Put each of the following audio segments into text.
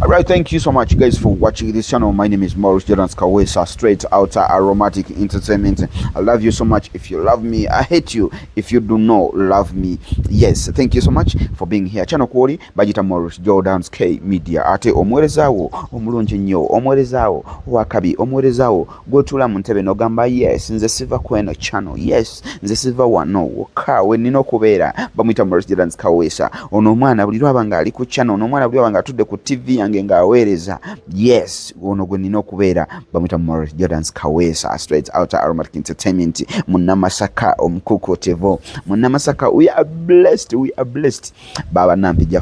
Alright, thank you so much guys for watching this channel. My name is Maurice Jordan Kawesa, straight outer aromatic entertainment. I love you so much. If you love me, I hate you if you do not love me. Yes, thank you so much for being here. Channel kwoli bajita Maurice Jordan's K Media. Ate omwerezawo omulungi nnyo, omwerezawo wakabi, omwerezawo gotula mu ntebe nogamba yes nze siva kweno channel. Yes, nze siva wano woka we nino kubeera bamwita Maurice Jordan's Kawesa. Ono mwana buli lwabanga ali ku channel, ono mwana buli lwabanga atudde ku TV yange ngaweereza. Yes, ono gwe nino kubeera bamwita Maurice Jordan's Kawesa, straight outer aromatic entertainment. Munamasaka omukukotevo, Munamasaka. We are blessed. Baba Nampija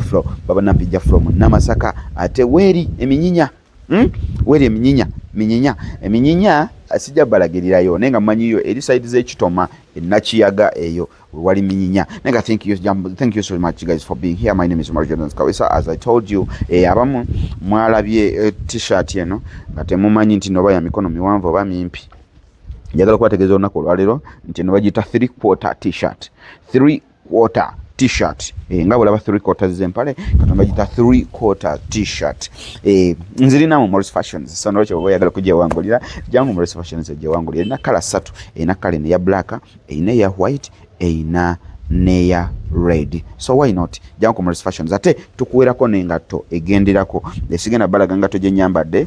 Flow Munamasaka. Ate weri eminyinya, weri eminyinya asija balagirirayo nenga manyiyo eri side z'ekitoma enachiyaga eyo wali minyinya nenga. Thank you so much guys for being here. My name is Maurice Jordan Kawesa. As I told you, abamu mwalabye t-shirt eno ngate mumanyi nti noba ya mikono miwanvu oba mimpi. Njagala kubategeeza olunaku olwaleero nti no bagiyita 3/4 t-shirt. 3/4 t-shirt. Nga bulaba 3/4 z'empale kati bagiyita 3/4 t-shirt. Nzirinamu Maurice Fashions. So nolwekyo oba oyagala kujewangulira jangu Maurice Fashions ejewangulira. Erina kala 3. Erina kala eya black, erina eya white, erina neya red. So why not jangu Maurice Fashions. Ate tukuwerako n'engatto egenderako esigenda balaga ngatto gye nyambadde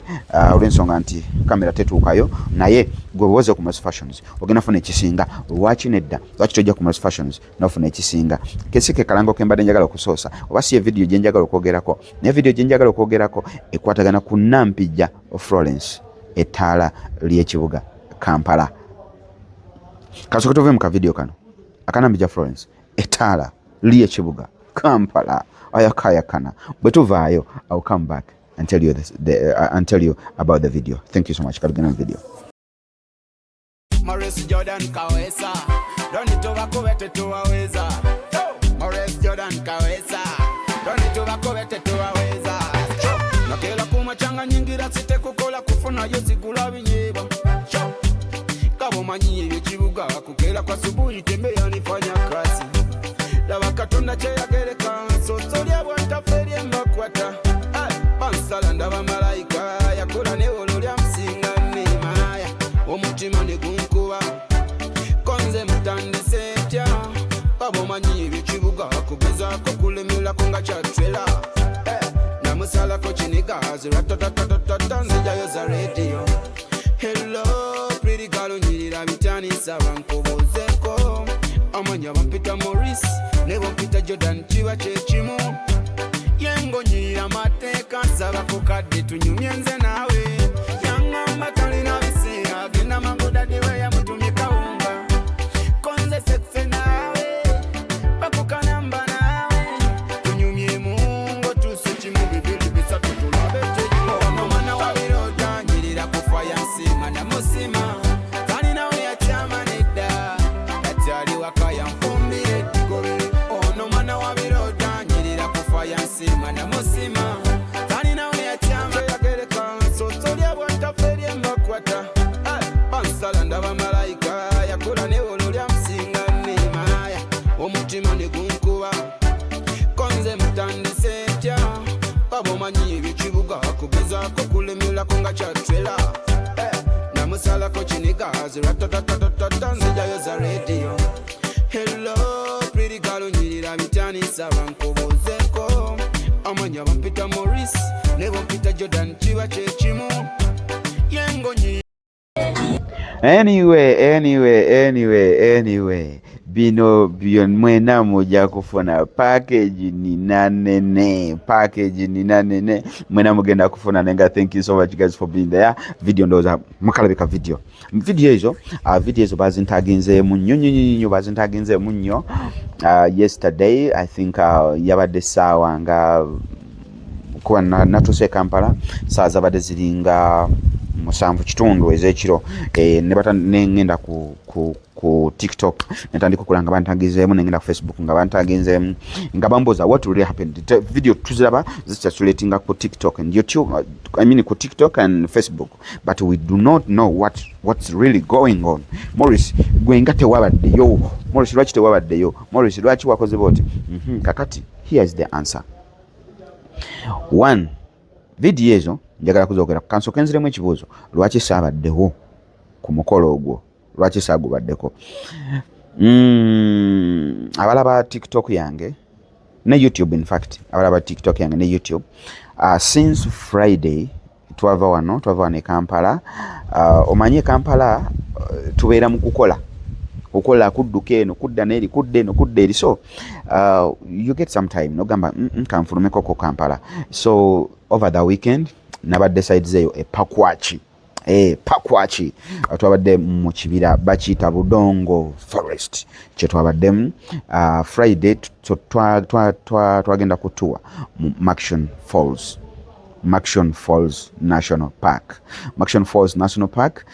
olw'ensonga nti kamera tetuukayo naye gwe woze ku Maurice Fashions ogenda funa ekisinga. Lwaki nedda? Lwaki tojja ku Maurice Fashions n'ofuna ekisinga? Kesike kalango kembadde njagala okusoosa oba si video gye njagala okwogerako. Naye video gye njagala okwogerako ekwatagana ku Nampija Florence, ettaala ly'ekibuga Kampala. Kasooka tuve mu ka video kano akanampija Florence, ettaala ly'ekibuga Kampala ayakayakana. Bwe tuvaayo I'll come back and tell you and tell you about the video. Thank you so much. Kalugana video. Maurice Jordan Kawesa, don't need to wakowete tuwaweza. Maurice Jordan Kawesa, don't need to wakowete tuwaweza. Nakela kumachanga nyingira site kukola kufuna yosigula binyeba. Kabo manyi ekibuga kukela kwa subuhi tembea nifanya kazi. Laba katonda kyeyagereka sosolya bwantaferi mbakwata. Bansala ndaba malayika yakola ne ololya msinga nemaya. Omutima ne gunkuba konze mutandise ntya. Kabo manyi ekibuga kugezaako kulemerako nga kyatwela. Namusalako kinigazi ratatatatata nzijayo za radio. Hello pretty girl nyirira bitani saba nkobozeko. Amanya bampita Maurice ne bampita Jordan kiba kyekimu. Yengo nyirira mateeka saba kukadde tunyumye nze naawe. Yangamba talina biseera genda magoda diwe ya mutumye kawunga. Konze sekse naawe bakukanamba naawe. Tunyumye mungo tusikimu bibiri bisatu tulabe teyo. Ono mwana wa biroda nyirira kufa yansima na musima. Talina we yatyama nedda yatyali waka yanfumbire digobe. Ono mwana wa biroda nyirira kufa yansima na musima. Talina we yatyama kyeyagereka sosolya bwantaferi mbakwata. Bansala ndaba malayika yakola ne ololya msinga nemaya. Omutima ne gunkuba konze mutandise ntya. Kabo manyi ekibuga kugezaako kulemerako nga kyatwela. Namusalako kinigazi ratatatatata nzijayo za radio. Hello pretty girl nyirira bitani saba nkobozeko. Amanya bampita Maurice ne bampita Jordan kiba kyekimu. Yengo nyi Anyway, bino mwena mujja kufuna package ninanene mwena mugenda kufuna nenga. Thank you so much guys for being there. Video ndoza mukalabika video ezo bazintaginze munyo yesterday I think yabadde sawa nga kuba natuse Kampala saa zabadde ziringa 7:30 ezekiro. Nengenda ku TikTok netandika okulanga bantagizeemu, nengenda ku Facebook nga bantaginzeemu nga bambuuza what really happened. Video tuziraba zikyatsulatinga ku TikTok and YouTube, ku TikTok and Facebook, but we do not know what's really going on. Maurice gwenga tewabaddeyo. Maurice lwaki tewabaddeyo? Maurice lwaki wakoze boti? Kakati here is the answer. One, Video ezo njagala kuzookera kansoke nziremu ekibuuzo lwaki saabaddewo ku mukolo ogwo, lwaki saagubaddeko. Abalaba TikTok yange ne YouTube, in fact abalaba TikTok yange ne YouTube, since Friday twava wano e Kampala. Omanye Kampala tubeera mu kukola kudduka eno kudda n'eri kudda eno kudda eri, so you get some time nogamba kanfulumeko ko Kampala. So over the weekend nabadde sides eyo Pakwach twabadde mu kibira bakiyita Budongo Forest kye twabaddemu. Friday twagenda ku tour mu Maction Falls National Park. Maction Falls National Park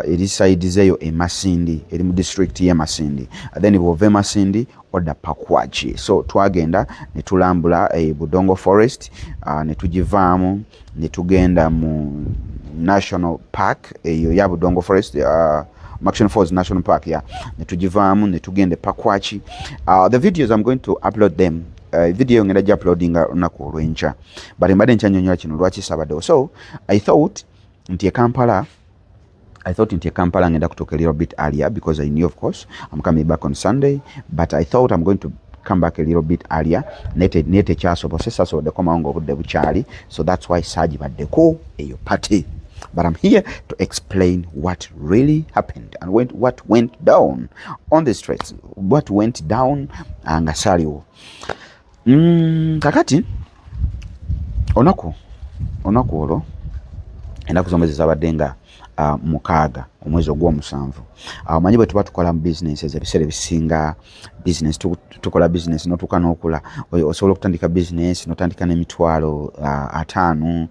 eri sides eyo Masindi, eri mu district ye Masindi, then bw'ova Masindi odda Pakwach. So twagenda ne tulambula Budongo Forest, ne tugivaamu ne tugenda mu National Park eyo ya Budongo Forest, Maction Falls National Park, yeah. Ne tugivaamu ne tugenda Pakwach. The videos I'm going to upload them. Video ngenda ja uploadinga olunaku olw'enkya, but mbadde nkyanyonyola kino lwaki sabaddewo. So I thought nti e Kampala ngenda kutuuka a little bit earlier because I knew, of course, I'm coming back on Sunday, but I thought I'm going to come back a little bit earlier. Nete kyasobose sasobodde komawo ng'obudde bukyali, so that's why saagibaddeko eyo party. But I'm here to explain what really happened and what went down on the streets, what went down nga saliwo. Kakati onaku olwo ennaku zombi zizabadde nga mukaaga omwezi ogw'omusanvu. Omanyi bwe tuba tukola mu business ebiseera ebisinga business tukola business notuuka n'okula, osobola okutandika business notandika n'emitwalo 5,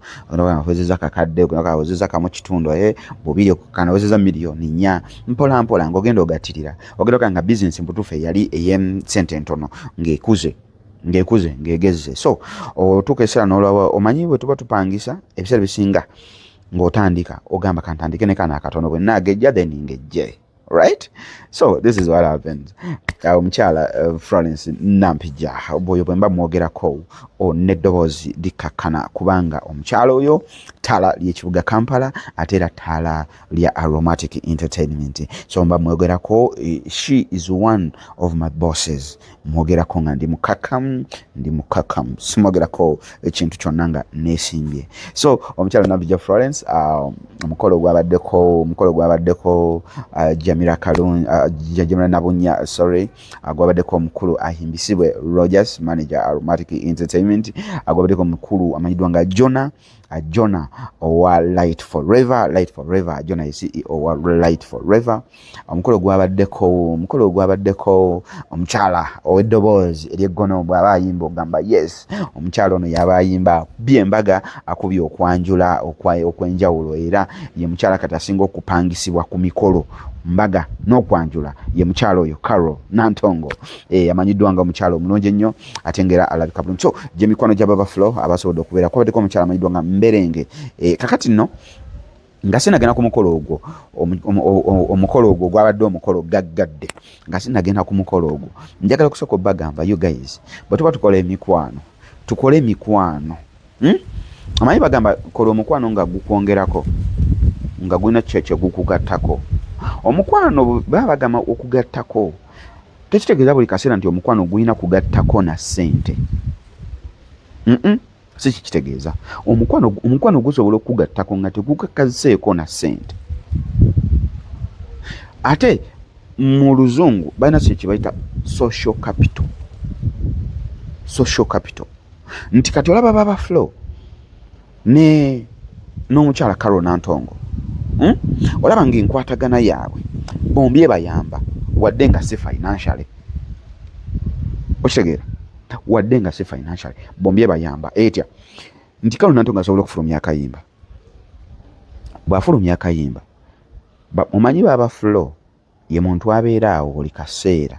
owezeza kakadde, owezeza kamu kitundu, bubiri owezeza miliyoni 4, mpola ng'ogenda ogatirira ogenda nga business mbutuufu eyali ey'ensente entono ng'egezze. So otuuka ekiseera n'olaba, omanyi bwe tuba tupangisa ebiseera bisinga ng'otandika ogamba kantandike ne kana akatono, bwe naagejja then ngejje, right? So this is what happens. Omukyala Florence Nampija oyo bwe mba mwogerako n'eddoboozi likkakkana, kubanga omukyala oyo ttaala ly'ekibuga Kampala ate era ttaala lya Aromatic Entertainment. So mba mwogerako, she is one of my bosses. Mwogerako nga ndi mukakamu, simwogerako ekintu kyonna nga neesimbye. So omukyala Nampija Florence, omukolo gwabaddeko Jamila Nabunya, agwabaddeko omukulu ahimbisibwe Rogers, manager Aromatic Entertainment, agwabaddeko omukulu amanyiddwa nga Jonah owa Light Forever, Jonah ye CEO wa Light Forever. Omukolo gwabaddeko omukyala ow'eddoboozi ery'eggono bw'aba ayimba ogamba yes, omukyala ono yaba ayimba by'embaga akubye okwanjula okwenjawulo, era ye mukyala kati asinga okupangisibwa ku mikolo mbaga n'okwanjula, ye mukyala oyo Carol Nantongo, amanyiddwa nga omukyala omulungi ennyo ate ng'era alabika bulungi. So gye mikwano gya Baba Flow abasobodde okubeera, kwabaddeko omukyala amanyiddwa nga Mberenge. Kakati nno nga sinagenda ku mukolo ogwo, omukolo ogwo gwabadde omukolo gaggadde, nga sinagenda ku mukolo ogwo, njagala kusooka obbagamba you guys, bwe tuba tukole emikwano, amanyi bagamba kola omukwano nga gukwongerako, nga gulina kye gukugattako. Omukwano baba bagamba okugattako, tekitegeeza buli kaseera nti omukwano gulina kugattako na ssente. Si kitegeeza. Omukwano gusobola okugattako nga tegukakazzeeko na ssente. Ate mu luzungu balina kye bayita social capital. Nti kati olaba Baba Flow n'omukyala Carol Nantongo, olaba ng'enkwatagana yaabwe bombi ebayamba wadde nga si financially. Okitegeera? Wadde nga si financially bombi ebayamba etya nti Carol Nantongo asobola okufulumya akayimba. Bw'afulumya akayimba, omanyi Baba Flow ye muntu abeera awo buli kaseera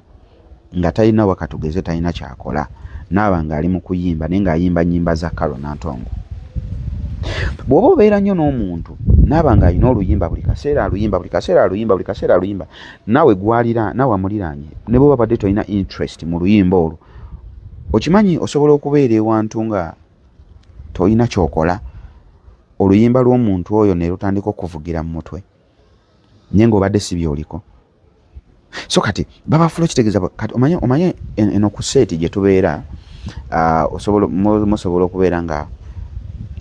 nga talina wakatugeze, talina kyakola, naaba ng'ali mu kuyimba naye ng'ayimba nnyimba za Carol Nantongo. Bw'oba obeera nnyo n'omuntu naaba ng'alina oluyimba buli kaseera aluyimba, naawe amuliraanye ne bw'oba badde tolina interest mu luyimba olwo, okimanyi osobola okubeera ewantu nga tolina kyokola oluyimba lw'omuntu oyo ne lutandika okuvugira mu mutwe nye ng'obadde si byoliko. So kati baba flow kitegeeza kati omanye eno ku seti gye tubeera musobola okubeera nga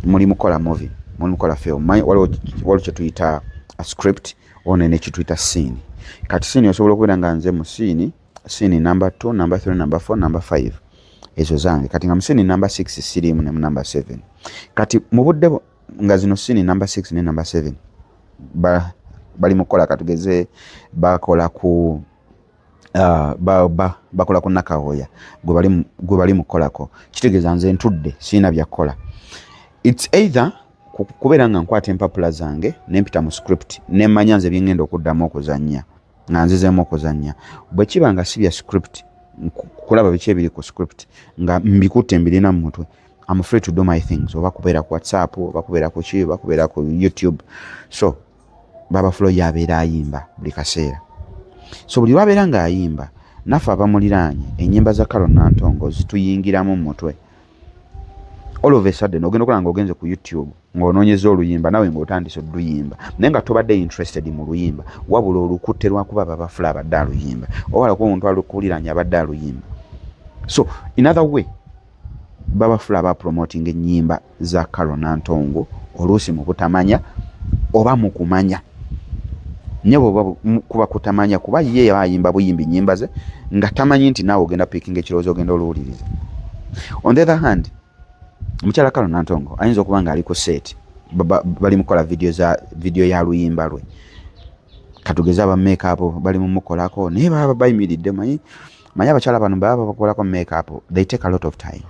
muli mukola movie, muli mukola film, waliwo kye tuyita a script one ne kye tuyita scene. Kati scene osobola okubeera nga nze mu scene number 2, number 3, number 4, number 5 ezo zange. Kati nga mu scene number 6 sirimu ne mu number 7. Kati mu budde nga zino scene number 6 ne number 7 bali mukola katugeze bakola ku bakola ku Nakawoya gwe bali mukolako, kitegeeza nze ntudde sina byakola. It's either kubeera nga nkwata empapula zange nempita mu script nemmanya nze byengenda okuddamu okuzannya nga nzizeemu okuzannya. Bwe kiba nga si bya script kulaba biki ebiri ku script nga mbikutte mbirina mu mutwe, I'm free to do my things, oba kubeera ku WhatsApp, oba kubeera ku ki, oba kubeera ku YouTube. So Baba Flow yabeera ayimba buli kaseera. So buli wabeera nga ayimba naffe abamuliraanye ennyimba za Carol Nantongo zituyingiramu mu mutwe. All of a sudden ogenda okola nga ogenze ku YouTube ng'onoonyeza oluyimba nawe ng'otandise oluyimba naye nga tobadde interested mu luyimba, wabula olukutte lwakuba Baba Flow abadde aluyimba owala kuba omuntu alukuliranye abadde aluyimba. So in other way Baba Flow aba promoting ennyimba za Carol Nantongo oluusi mu butamanya oba mu kumanya. Nyebo kuba kutamanya kuba ye yayimba buyimbi nyimba ze nga tamanyi nti naawe ogenda picking ekirowoozo ogenda oluwuliriza. On the other hand, mukyala Carol Nantongo ayinza okuba nga ali ku set bali mukola video ya luyimba lwe, katugeza aba makeup bali mu mukolako naye baba bayimiridde. Manyi abakyala bano baba bakolako makeup, they take a lot of time.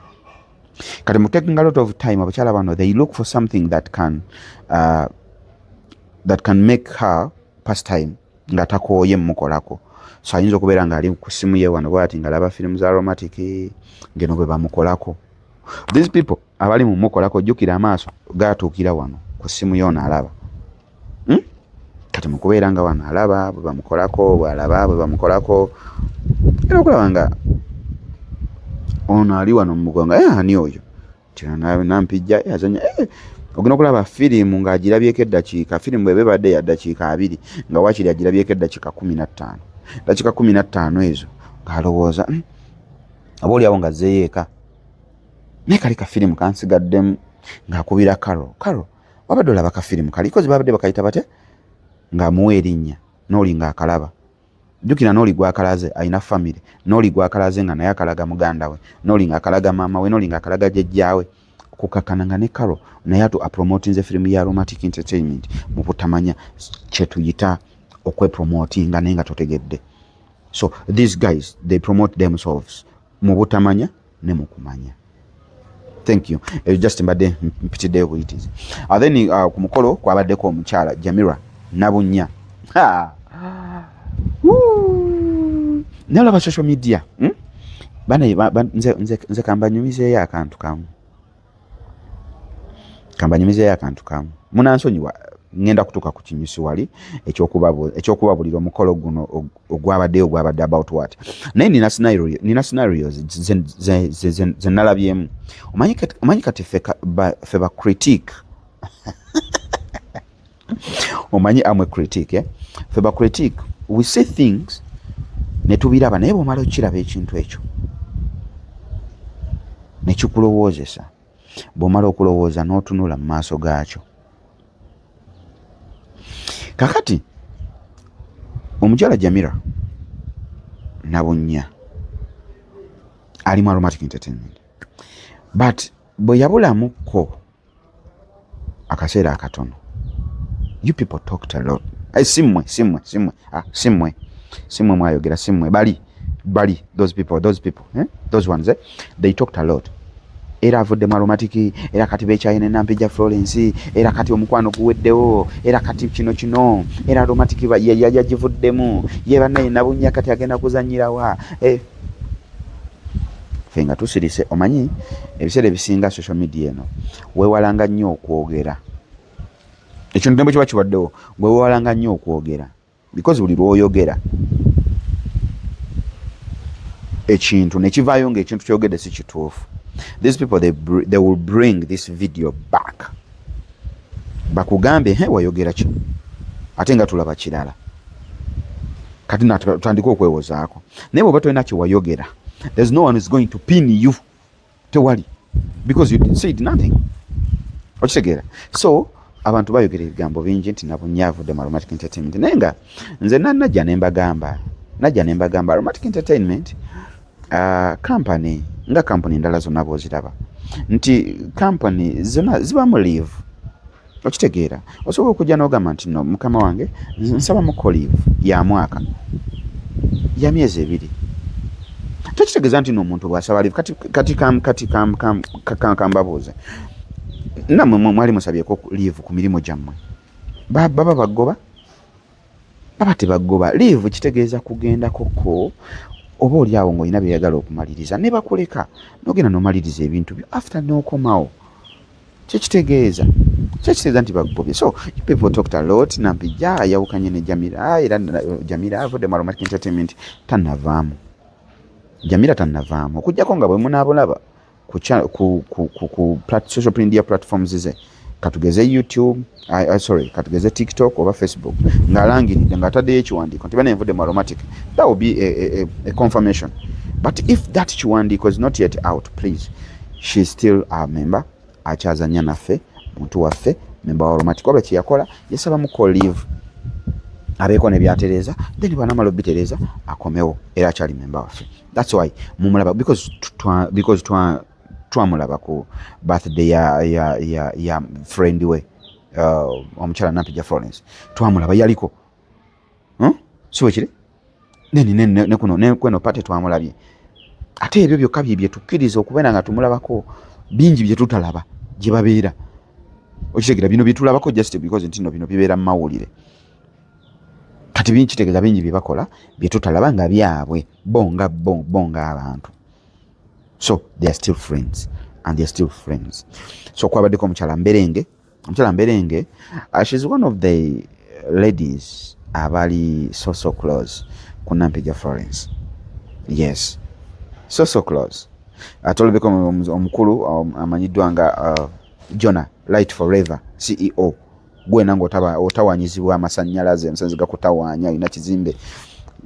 Kati mu taking a lot of time abakyala bano they look for something that can make her pastime nga takooye mukolako. So ayinza okubeera nga ali ku simu ye wano bwati nga alaba firimu za romantic ngeno bwe bamukolako. These people abali mu mukolako jjukira amaaso gatuukira wano ku simu yoona alaba. Kati mu kubeera nga wano alaba bwe bamukolako, bw'alaba bwe bamukolako era okulaba nga ono ali wano mu mugongo ani oyo nampijja azanya ogenda okulaba firimu ng'agirabyeko eddakiika, firimu bw'eba ebadde ya ddakiika 2 nga wakiri agirabyeko eddakiika 15. Eddakiika 15 ezo ng'alowooza aba oliawo nga zeeyeeka naye kali ka firimu kansigaddemu ng'akubira Carol wabadde olaba ka firimu kaliko zibabadde bakayita bate ng'amuwa erinnya n'oli ng'akalaba. Jjukira n'oli gwakalaze alina family, n'oli gwakalaze nga naye akalaga muganda we, n'oli ng'akalaga maama we, n'oli ng'akalaga jjajjaawe. Kukakananga ne Carol naye atu apromotinze firimu ya romantic entertainment mu butamanya kye tuyita okwepromotinga naye nga totegedde. So these guys they promote themselves mu butamanya ne mu kumanya. Thank you. Just mbadde mpitidde buyitizi. Then ku mukolo kwabaddeko omukyala Jamira Nabunnya. Nalaba social media. Nze kambanyumizeeyo akantu kamu. Munansonyiwa ngenda kutuuka ku kinyusi wali ekyokubabulira omukolo guno ogwabadde about what. Naye nina scenarios ze nalabyemu. Omanyi kati fe ba critique. Omanyi amwe critique fe ba critique we say things ne tubiraba naye bw'omala okiraba ekintu ekyo ne kikulowoozesa. Bw'omala okulowooza n'otunula mu maaso gaakyo. Kakati omukyala Jamira Nabunnya ali mu romantic entertainment but bwe yabulamuko akaseera akatono you people talked a lot. Simwe mwayogera simwe bali those people those ones they talked a lot. Era avudde mu aromatic era kati bekyayine Nampijja Florence era kati omukwano guweddewo era kati kino era aromatic yagivuddemu ye bannaye Nabunnya kati agenda kuzanyirawa. Fenga tusirise omanyi ebiseera ebisinga social media eno weewalanga nnyo okwogera ekintu tembo kiba kibaddewo weewalanga nnyo okwogera because buli lw'oyogera ekintu ne kivaayo ng'ekintu kyogedde si kituufu. These people they will bring this video back bakugambe wayogera ki ate nga tulaba kirala kati natandika okwewozaako naye bw'oba tolina kye wayogera there's no one is going to pin you tewali because you said nothing okitegeera so abantu bayogera ebigambo bingi nti nabunyavudde mu Aromatic Entertainment naye nga nze najja nembagamba Aromatic Entertainment company nga company endala zonna bw'oziraba nti company zonna zibamu leave okitegeera osobola okujja n'ogamba nti no mukama wange nsabamuko leave ya mwaka ya myezi 2 tekitegeeza nti n'omuntu bw'asaba leave kati kambabuuze nammwe mwali musabyeko leave ku mirimu gyammwe baba bagoba baba tebagoba leave kitegeeza kugendakoko oba oli awo ng'olina byeyagala okumaliriza ne bakuleka n'ogenda n'omaliriza ebintu byo after n'okomawo kyekitegeza nti bagobye so people talked a lot nampijja ayawukanye ne Jamila era Jamila avudde mu Aromatic Entertainment tannavaamu okujjako nga bwe munaabulaba ku social media platforms ze katugeze YouTube katugeze TikTok oba Facebook ng'alangiridde ng'ataddeyo ekiwandiiko nti bana envudde mu Aromatic that will be a confirmation but if that kiwandiiko is not yet out please she is still a member akyazanya naffe muntu waffe member wa Aromatic oba kyeyakola yasaba muko leave abeeko ne byatereza then bwanamala obitereza akomewo era akyali member waffe that's why mumulaba because twamulaba ku birthday ya friend we omukyala Nampijja Florence twamulaba yaliko so ekire ne kweno pate twamulabye ate ebyo byokka bye tukkiriza okubeera nga tumulabako bingi bye tutalaba gye babeera okitegeera bino bye tulabako just because ntino bino bibeera mu mawulire kati kitegeeza bingi bye bakola bye tutalaba nga byabwe bonga abantu so they are still friends and they are still friends so kwabaddeko omukyala Mberenge she's one of the ladies abali so close ku Nampijja Florence yes so close atolebeko omukulu amanyiddwa nga Jonah Light Forever CEO gwe nango otawanyizibwa amasannyalaze emusanze gakutawaanya alina kizimbe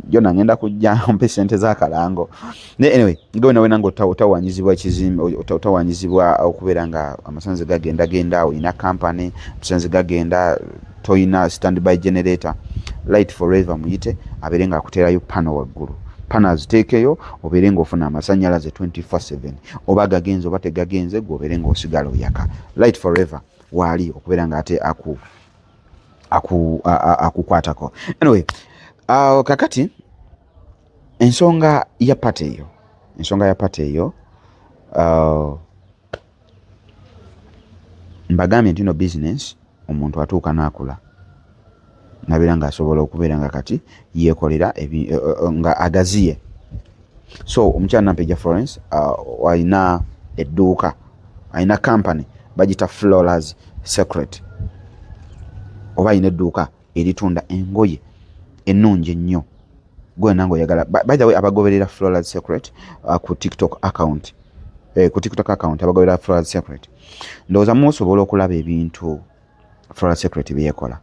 Jonah ngenda kujja mpe sente z'akalango anyway gwe nawe nango otawanyizibwa ekizimbe otawanyizibwa okubeera nga amasanze gagenda olina company amasanze gagenda toyina standby generator Light Forever muyite abeere nga akuteerayo pano waggulu pana ziteekeyo obeere ng'ofuna amasannyalaze 24/7 oba gagenze oba tegagenze gwe obeere ng'osigala oyaka Light Forever waali okubeera nga ate akukwatako anyway kakati ensonga ya pate eyo mbagambye nti no business omuntu atuuka n'akula nabeera ng'asobola okubeera nga kati yeekolera nga agaziye so omukyala Nampijja Florence alina edduuka alina company bagita Florals Secret oba alina edduuka eritunda engoye ennungi ennyo gwe nange oyagala by the way abagoberera Florals Secret ku TikTok account abagoberera Florals Secret ndowooza musobola okulaba ebintu Florals Secret byekola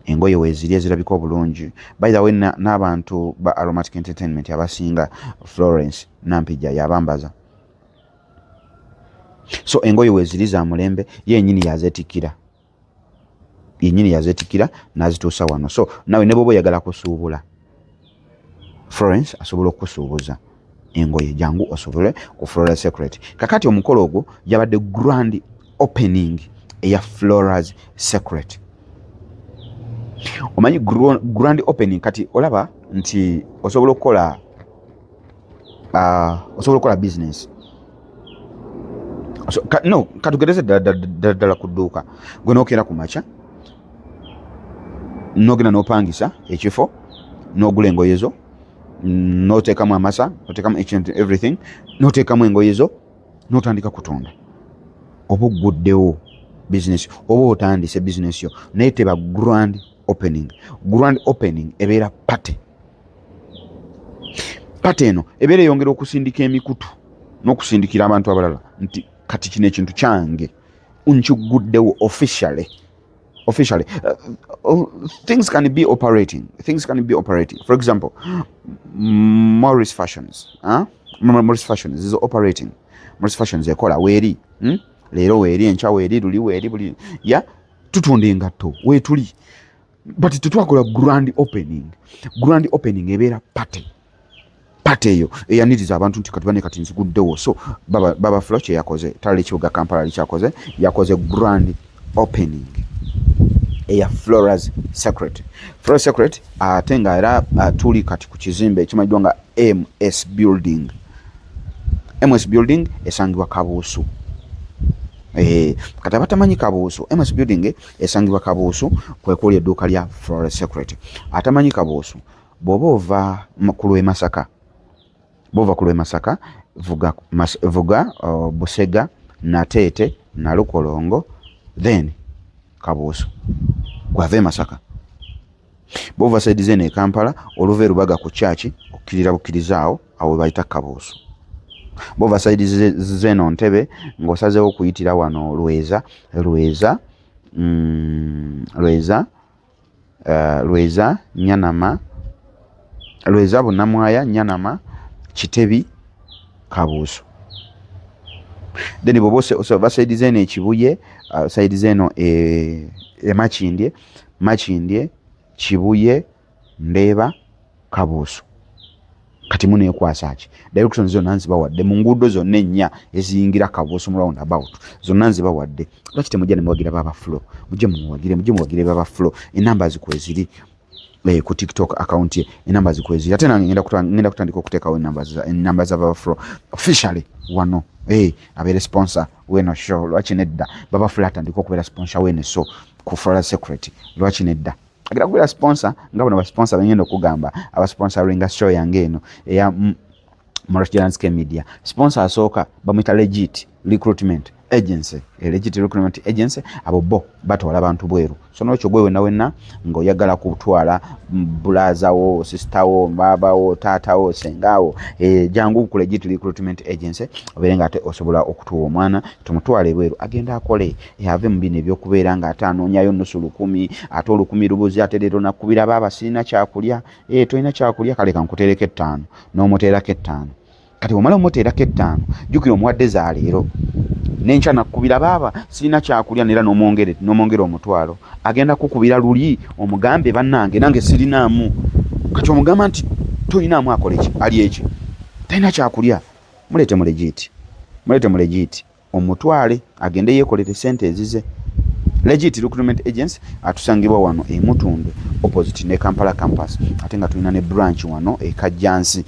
engoye weziri ezirabika obulungi by the way n'abantu ba Aromatic Entertainment abasinga Florence Nampijja yabambaza so engoye weziri za mulembe yennyini yazetikira n'azituusa wano so nawe ne bw'oba oyagala kusuubula Florence asobola okusuubuza engoye jangu osobole ku Florals Secret kakati omukolo ogwo yabadde grand opening eya Florals Secret omanyi grand opening kati olaba nti osobola okukola business katugereze ddala ku dduuka gwe n'okeera ku makya n'ogenda n'opangisa ekifo n'ogula engoye zo n'oteekamu amasa n'oteekamu each and everything n'oteekamu engoye zo n'otandika kutunda oba ogguddewo business oba otandise business yo naye teba grand opening ebeera pate eno ebeera eyongera okusindika emikutu n'okusindikira abantu abalala nti kati kino ekintu kyange nkiguddewo officially officially. Things can be operating. For example, Morris Fashions, Morris Fashions is operating. Morris Fashions ekola weeri, leero weeri, enkya weeri, luli weeri, buli ya tutunda engatto weetuli, but tetwakola grand opening ebeera pate eyo eyaniriza abantu nti kati bane kati nziguddewo. So baba Flo kye yakoze, talala ekibuga Kampala yakoze grand opening eya Flora's Secret ate nga era tuli kati ku kizimbe ekimanyiddwa nga MS Building esangibwa Kabuusu. Kati abatamanyi Kabuusu, MS Building esangibwa Kabuusu kwekuli edduuka lya Flora's Secret. Atamanyi Kabuusu bw'oba ova ku lw'e Masaka vuga Busega Nateete Nalukolongo then Kabuusu gwave Masaka. Bw'ova side zene Kampala oluva Rubaga ku church bukirizaawo awo bayita Kabuusu. Bw'ova side zeno Ntebe ng'osazeewo okuyitira wano Lweza Nyanama, Lweza Bunamwaya Nyanama Kitebi Kabuusu. Then bw'oba ova side zeno Kibuye, side zeno Makindye Kibuye Ndeeba Kabuusu. Kati muneekwasa ki directions zonna nzibawadde mu nguudo zonna ennya eziyingira Kabuusu mu roundabout zonna nzibawadde. Lwaki temujja ne muwagira Baba Flo? Mujje muwagire Baba Flo. Enamba zikweziri ku TikTok account ye, enamba zikweziri. Ate nange ngenda kutandika okuteekawo enamba za Baba Flo officially wano. Abeere sponsor weno show. Lwaki nedda Baba Flo atandika okubeera sponsor wene so ku Flora's Secret? Lwaki nedda agenda kubeera sponsor nga bano basponsor bengenda okugamba abasponsoringa show yange eno eya Morris Jordan's Media. Sponsor asooka bamwita Legit Recruitment Agency. Legit Recruitment Agency abo bo batwala abantu bweru. So n'ekyo gwe wenna ng'oyagala kutwala bulaza wo, sister wo, baba wo, taata wo, senga wo, jangu ku Legit Recruitment Agency obeere nga ate osobola okutuwa omwana tumutwale bweru agenda akole ave mu bino ebyokubeera nga ate anoonyayo nnusu 1,000 ate 1,000 lubuzi ate leero nakubira baba sirina kyakulya. Tolina kyakulya kale kankuteereko 5 n'omuteerako 5. Kati omala omuteerako 5 jjukira omuwadde za leero n'enkya nakubira baba sirina kyakulya nera n'omwongere omutwalo. Agenda kukubira luli omugambe bannange nange sirinaamu. Kati omugamba nti tolinaamu akole ki ali eki talina kyakulya. Mulete mu Legit omutwale agende yeekolere sente ezize. Legit Recruitment Agency atusangibwa wano Mutundu opposite ne Kampala campus. Ate nga tulina ne branch wano Kajjansi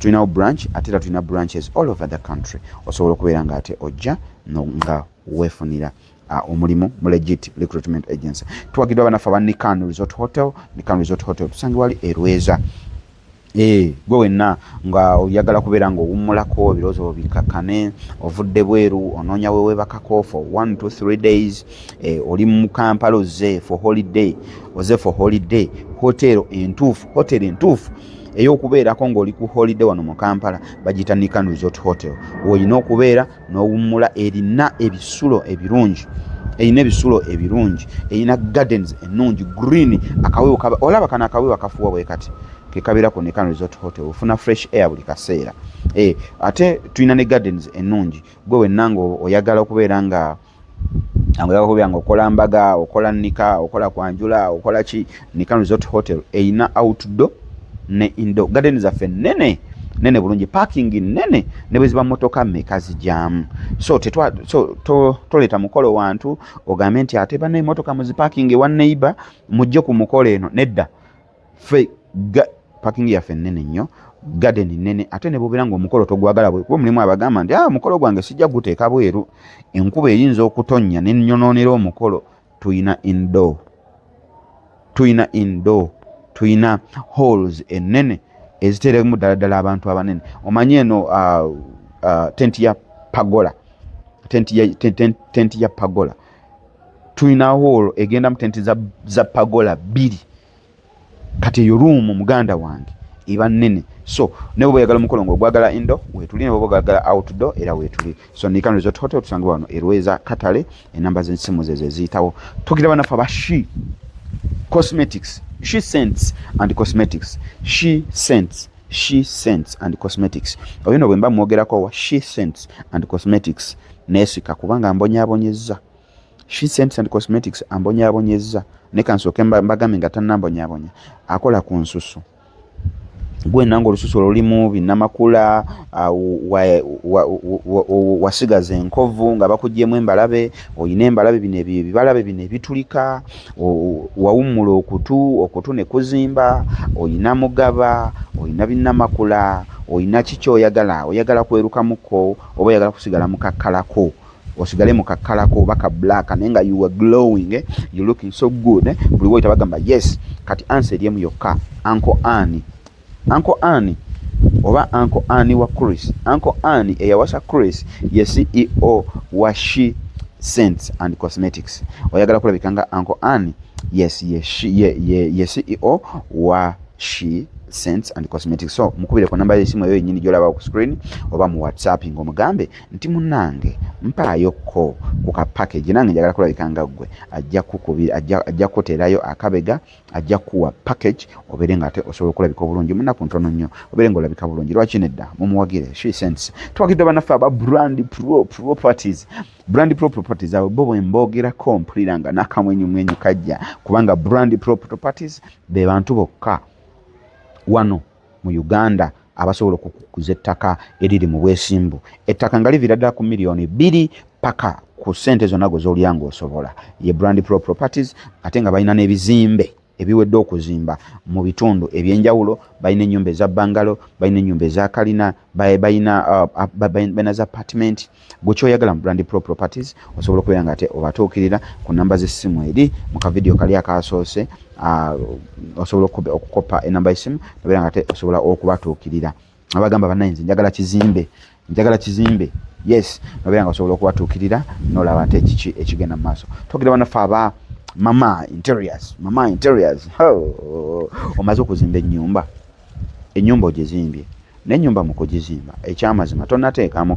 tulinawo branch ate tulina branches all over the country. Osobola okubeera nga ate ojja nga weefunira omulimu mu Legit Recruitment Agency. Tuwagiddwa banafu aba Nican Resort Hotel tusangibwa wali Rweza. Gwe wenna nga oyagala kubeera ng'owummulako ebirowoozo bikakane ovudde bweru onoonya weebakako for 1 to 3 days, oli mu Kampala oze for holiday, hotel entuufu ey'okubeerako ng'oli ku holiday wano mu Kampala bagiyita Nican Resort Hotel. Olina okubeera n'owummula erina ebisulo ebirungi, erina gardens ennungi green, akawewo olaba kana akawewo akafuwa bwe kati kekabira ku Nican Resort Hotel ofuna fresh air buli kaseera. Ate tulina ne gardens ennungi. Gwe wenna ng'oyagala okubeera nga okola mbaga, okola nika, okola kwanjula, okola ki, Nican Resort Hotel eyina outdoor ne indoor gardens zaffe nene bulungi, parking nene ne bwe ziba motoka mmeka zijjamu. So toleta mukolo wantu ogambe nti ate bane motoka muzi parking wa neighbor mujje ku mukolo eno. Nedda parking yaffe nene nnyo, garden nene, ate ne bubira ng'omukolo togwagala bwe kuba mulimu abagamba nti mukolo gwange sijja guteeka bweru enkuba eyinza okutonnya ne nnyonoonera omukolo. Tuyina tuyina halls ennene eziteeremu ddala abantu abanene. Omanyi eno tenti ya pagola tuyina hall egenda mu tenti za pagola 2. Kati eyo room muganda wange iba nnene. So ne bwe oyagala mukolongo ogwagala indoor wetuli, ne bwe oyagala outdoor era wetuli. So Nikan Resort Hotel tusanga wano Erweza Katale, enamba z'ensimu ze ziyitawo. Tugira banafa ba She Cosmetics, She Scents and Cosmetics, She Scents, She Scents and Cosmetics. Oyino bwe mba mwogerako wa She Scents and Cosmetics nesika kubanga ambonyabonyezza. She Scents and Cosmetics ambonyabonyezza ne kansooke mbagambe nga tannambonyabonya, akola ku nsusu. Gwe nango olususu lulimu binnamakula wasigaza enkovu nga bakugyemu embalabe, oyina embalabe bino ebibalabe bino ebitulika, wawummula okutu ne kuzimba, oyina mugaba, oyina binnamakula, oyina kiki oyagala kwerukamuko oba oyagala kusigala mukakkalako. Osigale mukakkalako baka black naye nga you are glowing, you looking so good. Buli woyita bagamba yes, kati answer lyemu yokka, Uncle Annie oba Uncle Annie wa Chris. Uncle Annie eyawasa Chris ye CEO wa She Scents and Cosmetics. Oyagala kulabika nga Uncle Annie, yes ye CEO wa She Scents and Cosmetics. So mukubire ku namba y'esimu eyo yennyini gy'olaba ku screen oba mu WhatsApp ng'omugambe nti munnange mpaayoko ku ka package, nange njagala kulabika nga ggwe, ajja kuteerayo akabega, ajja kuwa package obeere nga ate osobola okulabika obulungi. Munaku ntono nnyo obeere ng'olabika bulungi. Lwaki nedda mumuwagire She Scents. Twagidde bannaffe aba Brand Pro Properties. Brand Pro Properties abo bo bwe mboogerako mpulira nga n'akamwenyumwenyu kajja, kubanga Brand Pro Properties be bantu bokka wano mu Uganda abasobola okukuza ettaka eriri mu bwesimbu. Ettaka nga livira ddala ku miliyoni 2 paka ku ssente zonna z'olyango osobola. Ye Brand Pro Properties ate nga balina n'ebizimbe ebiwedde okuzimba mu bitundu ebyenjawulo. Balina ennyumba eza bangalo, balina ennyumba eza kalina, balina za apartment. Gwe kyoyagala mu Brand Pro Properties osobola okubeera nga ate obatuukirira ku namba z'essimu eri mu kavidiyo kali akasoose. Osobola okukopa enamba y'essimu nobeera nga ate osobola okubatuukirira. Abagamba bannayinza njagala kizimbe, yes, nobeera nga osobola okubatuukirira n'olaba ate kiki ekigenda mu maaso. Twagira bannaffe aba Mama Interiors. Omaze okuzimba ennyumba ogizimbye, n'ennyumba mu kugizimba ekyamazima tonnateekamu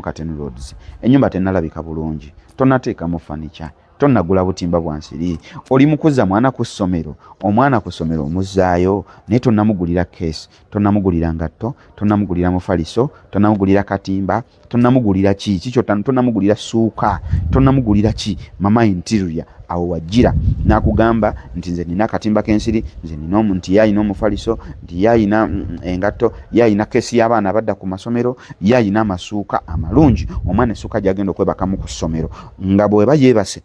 kateni roads, ennyumba tennalabika bulungi, tonnateekamu furniture, tonnagula butimba bwa nsiri, oli mukuza mwana ku ssomero, omwana ku ssomero omuzzaayo naye tonnamugulira keesi, tonnamugulira ngatto, tonnamugulira mufaliso, tonnamugulira katimba, tonnamugulira kikyo, tonnamugulira suuka, tonnamugulira ki. Mama Interior awo wajjira n'akugamba nti nze nina akatimba k'ensiri, nze nina nti yayina omufaliso, nti yayina engatto, yayina keesi y'abaana abadda ku masomero, yayina amasuuka amalungi, omwana essuuka gy'agenda okwebakamu ku ssomero nga bw'eba yeebase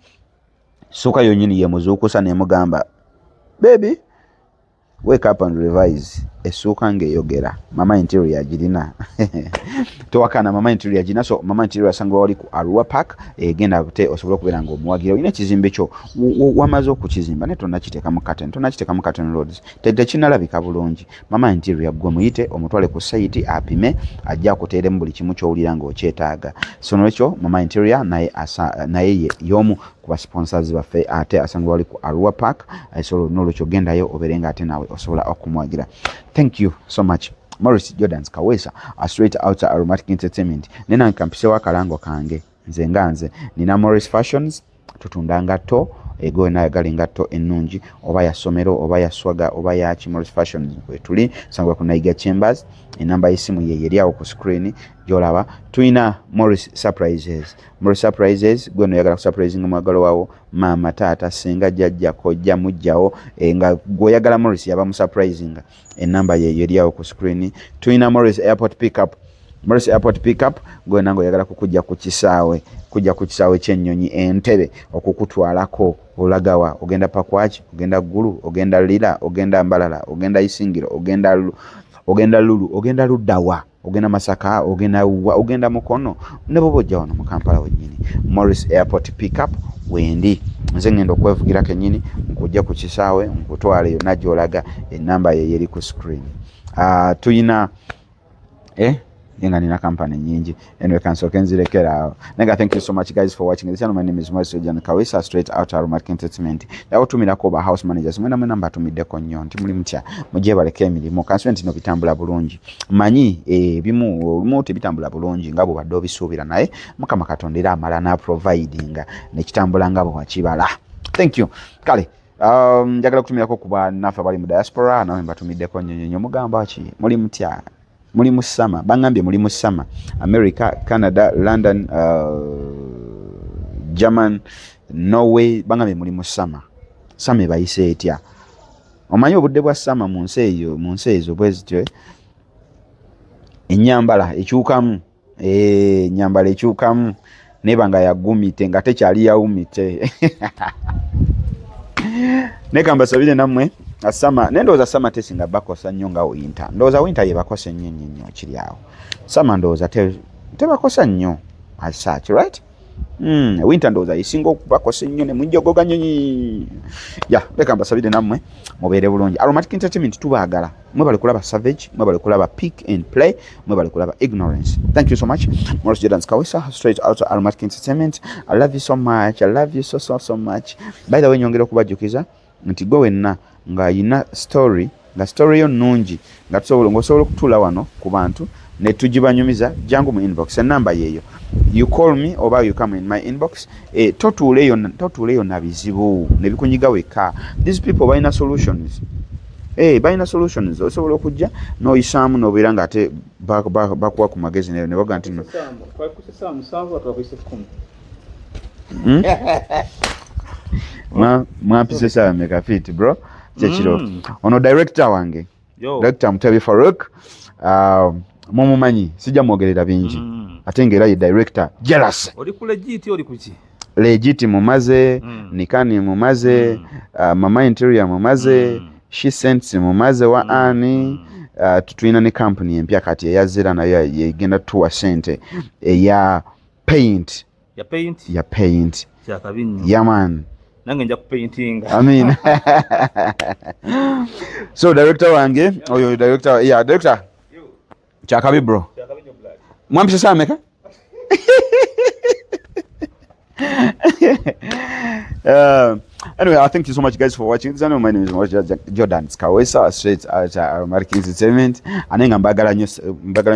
suuka yonyini ye muzuukusa n'emugamba baby wake up and revise. Essuuka ng'eyogera Mama Interior agirina. Towakana Mama Interior agirina. So Mama Interior asangwa wali ku Arua Park, egenda ate osobola okubeera ng'omuwagira. Olina ekizimbe kyo wamaze okukizimba naye tonnakiteekamu curtain roads, tekinalabika bulungi. Mama Interior gwe muyite omutwale ku site apime, ajja akuteeremu buli kimu ky'owulira ng'okyetaaga. So n'ekyo Mama Interior naye y'omu ku sponsors baffe ate asangwa wali ku Arua Park. So n'olwekyo gendayo obeere nga ate naawe osobola okumuwagira. Thank you so much. Morris Jordan Kawesa, a straight outer Aromatic Entertainment. Nena nkampisewo akalango kange nze nina Morris Fashions, tutunda ngatto ego nayagala engatto ennungi oba ya somero oba ya swaga oba ya Morris Fashions wetuli sangwa ku Naiga Chambers. Enamba y'essimu ye yeri awo ku screen gy'olaba. Tuyina Morris Surprises gwe noyagala ku surprising omwagalo wawo mama taata senga jjajja kojja mujjawo nga gwoyagala Morris yaba mu surprising, enamba ye yeri awo ku screen. Tuyina Morris Airport Pickup gwe nango oyagala kujja ku kisaawe ky'ennyonyi Entebbe okukutwalako olagawa, ogenda Pakwach, ogenda Gulu, ogenda Lira, ogenda Mbalala, ogenda Isingiro, ogenda Lulu, ogenda Luddawa, ogenda Masaka, ogenda Mukono, ne bw'ojja wano mu Kampala wennyini. Morris Airport Pickup wendi nze ngenda okwevugira kennyini nkujja ku kisaawe nkutwale yonna gy'olaga, enamba ye yeri ku screen. Tuyina yenga nina company nyingi anyway kansoke nzirekera nanga. Thank you so much guys for watching this channel. My name is Maurice John Kawesa, straight out Aromatic Entertainment. Yakutumirako ba house managers mwena namba tumiddeko nnyo nti muli mutya mujje baleke emirimu kanswenti no bitambula bulungi manyi bimu olumu tebitambula bulungi ngabo badde obisuubira naye Mukama Katonda era amala na providinga nekitambula ngabo wakibala. Thank you kale. Njagala kutumirako kuba nafa bali mu diaspora nawe mbatumiddeko nnyo mugamba ki muli mutya muli mu summer bangambye muli mu summer America, Canada, London, German, Norway bangambye muli mu summer bayise etya omanyi obudde bwa summer mu nsi ezo bwezityo ennyambala ekyukamu ennyambala ekyukamu nebanga yagumite nga tekyali yawumite nekamba sabire namwe asama nendoza sama tesinga bakosa nnyo nga winter ndoza winter yebakosa nnyo kiri awo sama ndoza tebakosa nnyo as such right winter ndoza isinga bakosa nnyo ne munjogoga nnyo ya nekamba sabire namwe mubere bulungi. Aromatic Entertainment tubagala mwe bali kulaba savage mwe bali kulaba pick and play mwe bali kulaba ignorance. Thank you so much. Maurice Jordan Kawesa, straight out of Aromatic Entertainment. I love you so much. I love you so much. By the way nyongera kubajukiza nti gwe wenna nga yina story nga story yo nungi nga tusobola kutula wano ku bantu ne tujibanyumiza jangu mu inbox enamba yeyo you call me oba you come in my inbox totuleyo na bizibu ne bikunyiga weka. These people bayina solutions bayina solutions osobola okujja no isamu no biranga ate bakuwa ku magezi ne baga nti mwapise saa mega fit bro chechiro ono director wange director Mutabi Farouk mumumanyi sija mwogerera bingi ate ngera ye director jealous oli ku legit oli kuki legit mumaze nikani mumaze mama interior mumaze she sent mumaze wa ani tutwina ne company empya kati yazira nayo yegenda tuwa sente ya paint kyakabinyo yaman nange nja kupaintinga. I mean so director wange oyo director director chakabi bro mwambise saa meka anyway, I thank you so much guys for watching this channel. My name is Maurice Jordan Kawesa, straight out Aromatic Entertainment. Anenga mbagala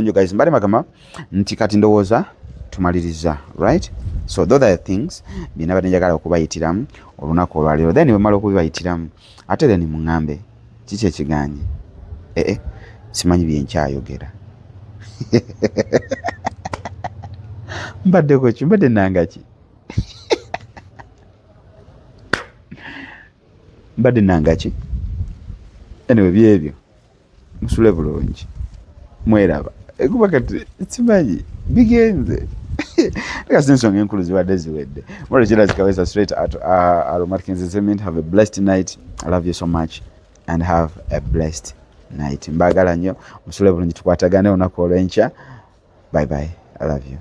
nyo guys mbali magama nti kati ndowooza tumaliriza right. So those are the things binabadde njagala okubayitiramu olunaku olwaleero then bwemala okubibayitiramu ate then muŋŋambe kiki ekiganye simanyi byenkyayogera mbaddeko ki mbadde nangaki mbadde nangaki anyway byebyo musule bulungi mweraba ekuba kati simanyi bigenze ensonga enkulu zibadde ziwedde. Maurice Jordan Kawesa, straight out Aromatic Entertainment. Have a blessed night. I love you so much and have a blessed night. Mbagala nnyo musule bulungi tukwatagane olunaku olw'enkya. Bye bye. I love you.